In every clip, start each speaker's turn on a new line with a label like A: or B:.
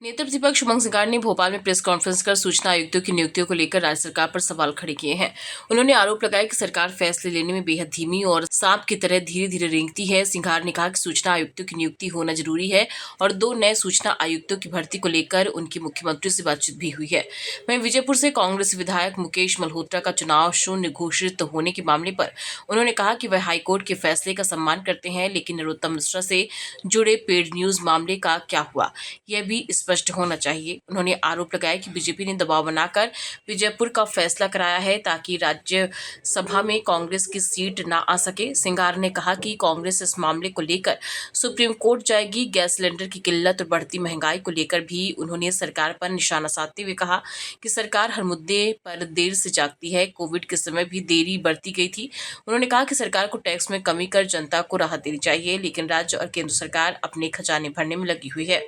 A: नेता प्रतिपक्ष उमंग सिंगार ने भोपाल में प्रेस कॉन्फ्रेंस कर सूचना आयुक्तों की नियुक्तियों को लेकर राज्य सरकार पर सवाल खड़े किए हैं। उन्होंने आरोप लगाया कि सरकार फैसले लेने में बेहद धीमी और सांप की तरह धीरे धीरे रेंगती है। सिंघार ने कहा कि सूचना आयुक्तों की नियुक्ति होना जरूरी है और 2 नए सूचना आयुक्तों की भर्ती को लेकर उनकी मुख्यमंत्री से बातचीत भी हुई है। वहीं विजयपुर से कांग्रेस विधायक मुकेश मल्होत्रा का चुनाव शून्य घोषित होने के मामले पर उन्होंने कहा कि वह हाईकोर्ट के फैसले का सम्मान करते हैं, लेकिन नरोत्तम मिश्रा से जुड़े पेड न्यूज मामले का क्या हुआ, यह भी स्पष्ट होना चाहिए। उन्होंने आरोप लगाया कि बीजेपी ने दबाव बनाकर विजयपुर का फैसला कराया है ताकि राज्यसभा में कांग्रेस की सीट न आ सके। सिंघार ने कहा कि कांग्रेस इस मामले को लेकर सुप्रीम कोर्ट जाएगी। गैस सिलेंडर की किल्लत और बढ़ती महंगाई को लेकर भी उन्होंने सरकार पर निशाना साधते हुए कहा कि सरकार हर मुद्दे पर देर से जागती है। कोविड के समय भी देरी बढ़ती गई थी। उन्होंने कहा कि सरकार को टैक्स में कमी कर जनता को राहत देनी चाहिए, लेकिन राज्य और केंद्र सरकार अपने खजाने भरने में लगी हुई है।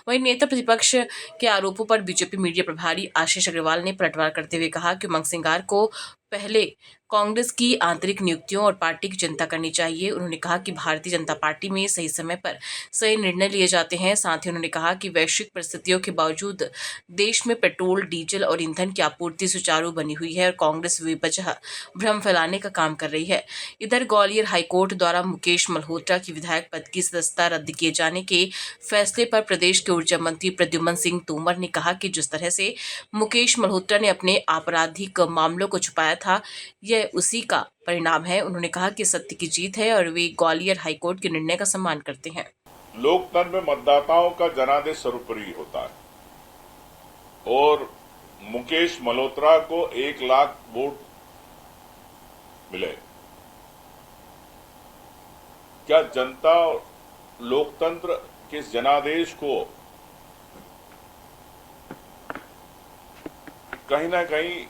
A: वहीं नेता प्रतिपक्ष के आरोपों पर बीजेपी मीडिया प्रभारी आशीष अग्रवाल ने पलटवार करते हुए कहा कि उमंग सिंगार को पहले कांग्रेस की आंतरिक नियुक्तियों और पार्टी की चिंता करनी चाहिए। उन्होंने कहा कि भारतीय जनता पार्टी में सही समय पर सही निर्णय लिए जाते हैं। साथ ही उन्होंने कहा कि वैश्विक परिस्थितियों के बावजूद देश में पेट्रोल, डीजल और ईंधन की आपूर्ति सुचारू बनी हुई है और कांग्रेस बेवजह भ्रम फैलाने का काम कर रही है। इधर ग्वालियर हाईकोर्ट द्वारा मुकेश मल्होत्रा की विधायक पद की सदस्यता रद्द किए जाने के फैसले पर प्रदेश के ऊर्जा मंत्री प्रद्युम्न सिंह तोमर ने कहा कि जिस तरह से मुकेश मल्होत्रा ने अपने आपराधिक मामलों को छुपाया था, यह उसी का परिणाम है। उन्होंने कहा कि सत्य की जीत है और वे ग्वालियर हाईकोर्ट के निर्णय का सम्मान करते हैं।
B: लोकतंत्र में मतदाताओं का जनादेश सर्वोपरि होता है और मुकेश मल्होत्रा को 1 लाख वोट मिले। क्या जनता लोकतंत्र के इस जनादेश को कहीं ना कहीं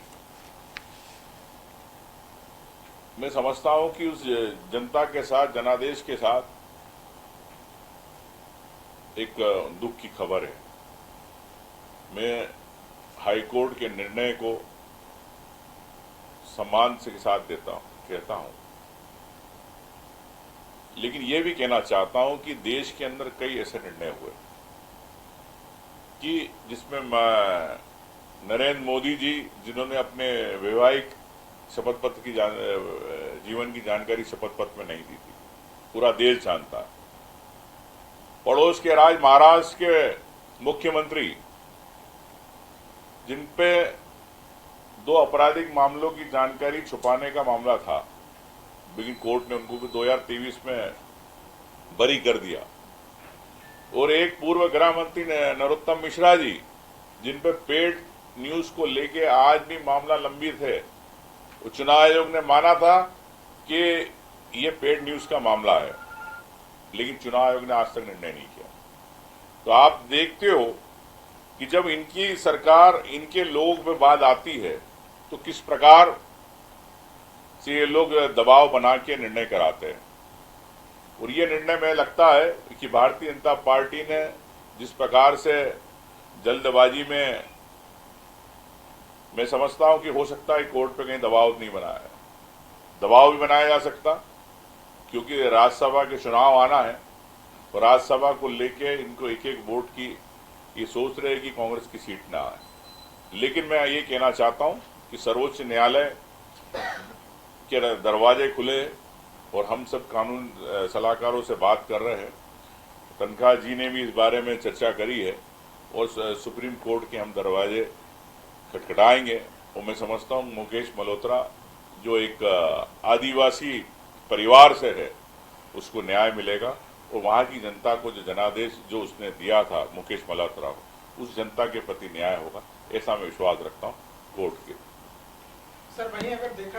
B: मैं समझता हूं कि उस जनता के साथ, जनादेश के साथ एक दुख की खबर है। मैं हाईकोर्ट के निर्णय को सम्मान के साथ कहता हूं, लेकिन यह भी कहना चाहता हूं कि देश के अंदर कई ऐसे निर्णय हुए कि जिसमें नरेंद्र मोदी जी, जिन्होंने अपने वैवाहिक शपथ पत्र की जीवन की जानकारी शपथ पत्र में नहीं दी थी, पूरा देश जानता है। पड़ोस के राज्य महाराष्ट्र के मुख्यमंत्री, जिन पे 2 आपराधिक मामलों की जानकारी छुपाने का मामला था, लेकिन कोर्ट ने उनको भी 2023 में बरी कर दिया। और एक पूर्व गृह मंत्री नरोत्तम मिश्रा जी, जिन पे पेड न्यूज को लेके आज भी मामला लंबित है। चुनाव आयोग ने माना था कि ये पेड न्यूज का मामला है, लेकिन चुनाव आयोग ने आज तक निर्णय नहीं किया। तो आप देखते हो कि जब इनकी सरकार, इनके लोग पे बात आती है तो किस प्रकार से ये लोग दबाव बना के निर्णय कराते हैं। और ये निर्णय में लगता है कि भारतीय जनता पार्टी ने जिस प्रकार से जल्दबाजी में, मैं समझता हूं कि हो सकता है कोर्ट पे कहीं दबाव नहीं बनाया है। दबाव भी बनाया जा सकता, क्योंकि राज्यसभा के चुनाव आना है और राज्यसभा को लेके इनको 1-1 वोट की ये सोच रहे हैं कि कांग्रेस की सीट ना आए। लेकिन मैं ये कहना चाहता हूं कि सर्वोच्च न्यायालय के दरवाजे खुले और हम सब कानून सलाहकारों से बात कर रहे हैं। तनखा जी ने भी इस बारे में चर्चा करी है और सुप्रीम कोर्ट के हम दरवाजे खटखटाएंगे। और मैं समझता हूं मुकेश मल्होत्रा, जो एक आदिवासी परिवार से है, उसको न्याय मिलेगा और वहां की जनता को जो जनादेश जो उसने दिया था मुकेश मल्होत्रा को, उस जनता के प्रति न्याय होगा, ऐसा मैं विश्वास रखता हूं कोर्ट के।
C: सर, वहीं अगर देखा